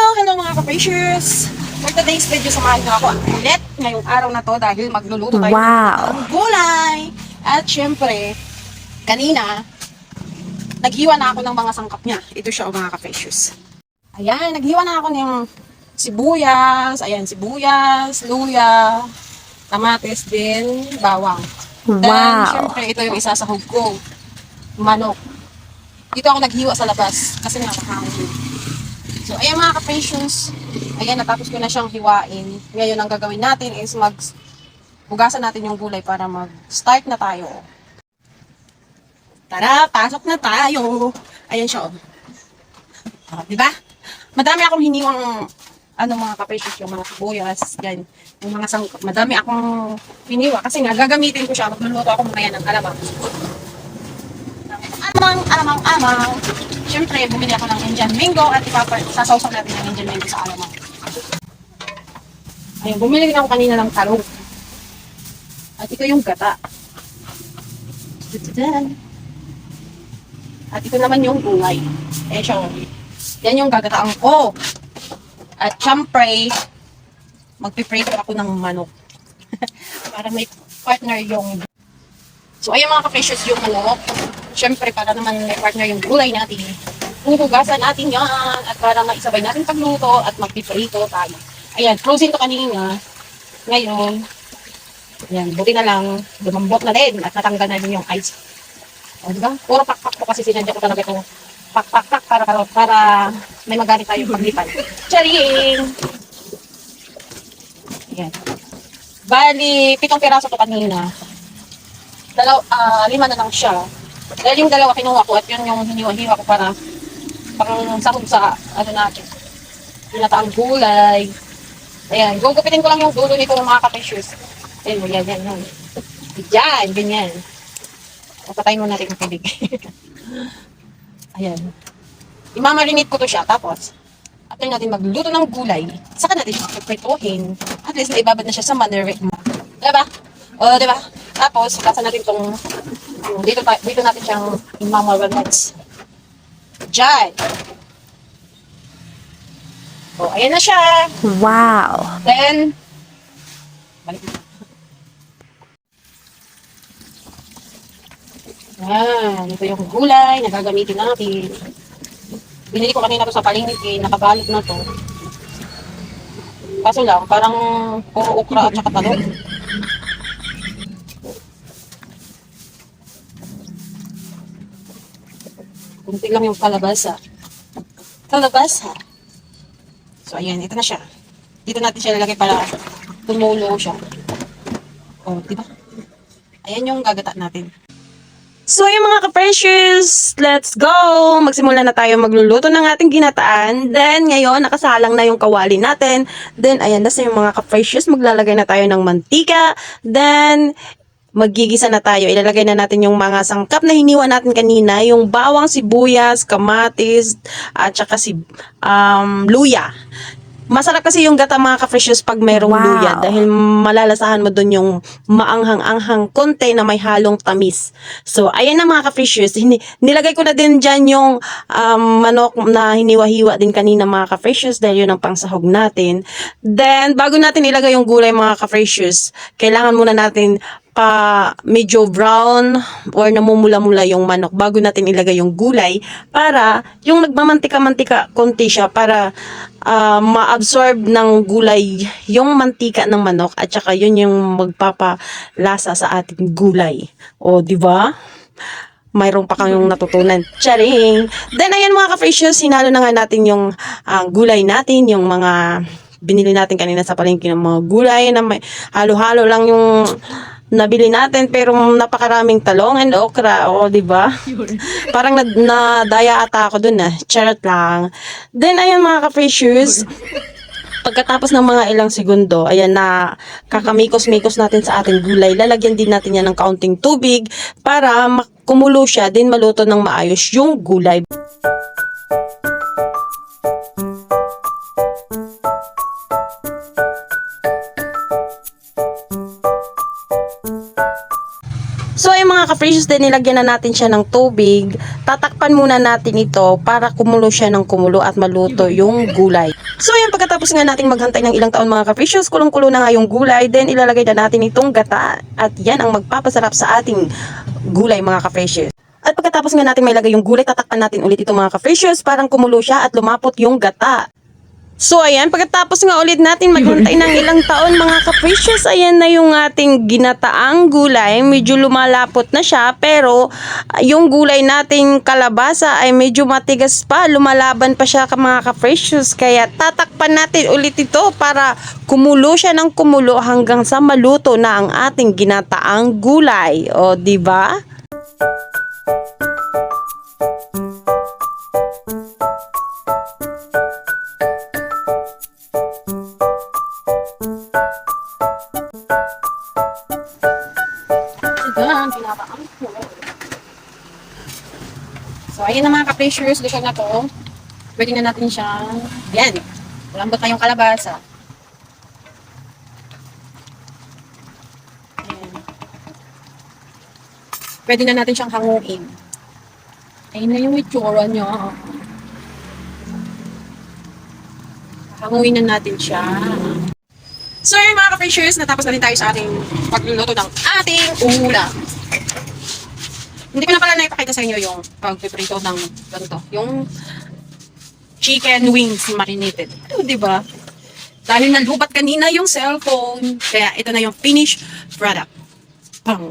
Hello mga ka-Precious! For today's video, samahan niyo ako ulit ngayong araw na to dahil magluluto tayo ng gulay. At syempre, kanina, naghiwa na ako ng mga sangkap niya. Ito siya mga ka-Precious. Ayan, naghiwa na ako ng sibuyas, sibuyas, luya, kamatis din, bawang. Then, syempre, ito yung isasahog ko. Manok. Dito ako naghiwa sa labas kasi nakakahangin. So, ayan mga ka-Precious. Ayan, natapos ko na siyang hiwain. Ngayon, ang gagawin natin is hugasan natin yung gulay para mag-start na tayo. Tara, pasok na tayo. Ayan siya, diba? Madami akong hiniwang mga ka-Precious, yung mga sibuyas, yan. Yung mga sangkap. Madami akong hiniwa kasi nga gagamitin ko siya. Magluluto ako mamaya ng alamang. Alamang. Siyempre, bumili ako ng Indian mango at sasawsaw natin ng Indian mango sa alamang. Ayun, bumili din ako kanina ng talong. At ito yung gata. At ito naman yung gulay. Siya. Yan yung gagataan ko. At siyempre, magpiprito ako ng manok. Para may partner yung... So, ayun mga ka-Precious yung manok. Siyempre, para naman may partner yung gulay natin, huhugasan natin yan at para maisabay natin pagluto at magpiprito tayo. Ayan, frozen to kanina. Ngayon, ayan, buti na lang, lumambot na din at natanggal na din yung ice. O, diba? Puro pakpak po kasi sinadya ko talaga itong pakpak para may magalit tayo paglipan. Charing! Ayan. Bali, 7 piraso to kanina. 5 na lang siya. Dahil yung 2 kinuha ko at yun yung hiniwa-hiwa ko para pang sahog sa natin. Pinataang gulay. Ayan, gugupitin ko lang yung dulo nito mga ka-Precious. Ayan, yan. Diyan, ganyan. Patayin mo natin yung tubig. Ayan. Imamarinate ko to siya. Tapos, after natin magluto ng gulay, saka natin siya prituhin. At least naibabad na siya sa marinate mo. Diba? O, diba? Tapos, kasa natin itong dito natin siyang imamarinate. Diyan. O, ayan na siya. Wow. Then, balik na. Yan, ito yung gulay na gagamitin natin. Binili ko kanina to sa palengke, nakabalot na to. Kaso lang, parang puro okra at saka talong. Kunti lang yung kalabasa. So, ayan, ito na siya. Dito natin siya lalagay para tumulo siya. O, diba? Ayan yung gagata natin. So, yung mga ka-Precious, let's go! Magsimula na tayo magluluto ng ating ginataan. Then, ngayon, nakasalang na yung kawali natin. Then, ayan na sa yung mga ka-Precious, maglalagay na tayo ng mantika. Then, maggigisa na tayo. Ilalagay na natin yung mga sangkap na hiniwa natin kanina. Yung bawang, sibuyas, kamatis, at saka luya. Masarap kasi yung gata mga ka-Precious pag mayroong luya dahil malalasahan mo dun yung maanghang-anghang konti na may halong tamis. So, ayan na mga ka-Precious. Nilagay ko na din dyan yung manok na hiniwa-hiwa din kanina mga ka-Precious dahil yun ang pangsahog natin. Then, bago natin ilagay yung gulay mga ka-Precious, kailangan muna natin medyo brown or namumula-mula yung manok bago natin ilagay yung gulay para yung nagmamantika-mantika konti siya para ma-absorb ng gulay yung mantika ng manok at saka yun yung magpapalasa sa ating gulay. O, di ba? Mayroon pa kayong natutunan. Charing! Then, ayan mga ka-Precious, sinalo na nga natin yung gulay natin, yung mga binili natin kanina sa palengke ng mga gulay na may halo-halo lang yung nabili natin pero napakaraming talong and okra, di ba? Parang nadaya ata ako dun charot lang. Then ayan mga ka-Precious, pagkatapos ng mga ilang segundo, ayan na kakamikos-mikos natin sa ating gulay, lalagyan din natin yan ng kaunting tubig para kumulo siya din maluto ng maayos yung gulay. So, yung mga ka-precious, din nilagyan na natin siya ng tubig. Tatakpan muna natin ito para kumulo siya ng kumulo at maluto yung gulay. So ayan, pagkatapos nga nating maghantay ng ilang taon mga ka-precious, kulong-kulo na nga yung gulay, then ilalagay na natin itong gata. At yan ang magpapasarap sa ating gulay mga ka-precious. At pagkatapos nga natin may lagay yung gulay, tatakpan natin ulit ito mga ka-precious, parang kumulo siya at lumapot yung gata. So ayan, pagkatapos nga ulit natin maghantay ng ilang taon mga ka-precious, ayan na yung ating ginataang gulay. Medyo lumalapot na siya, pero yung gulay nating kalabasa ay medyo matigas pa, lumalaban pa siya mga ka-precious. Kaya tatakpan natin ulit ito para kumulo siya ng kumulo hanggang sa maluto na ang ating ginataang gulay. O, di ba? Yan, pinapaan ko. So, ayan na mga ka-precious, luto na to. Pwede na natin siyang, yan, malambot na yung kalabasa. Ayan. Pwede na natin siyang hanguin. Ayun na yung itsura niya. Hanguin na natin siya. So yun mga ka-precious, natapos na rin tayo sa ating pagluluto ng ating ulam. Hindi ko na pala naipakita sa inyo yung pag-prito ng ganito. Yung chicken wings marinated. Diba? Dahil nalubat kanina yung cellphone, kaya ito na yung finished product. Pang!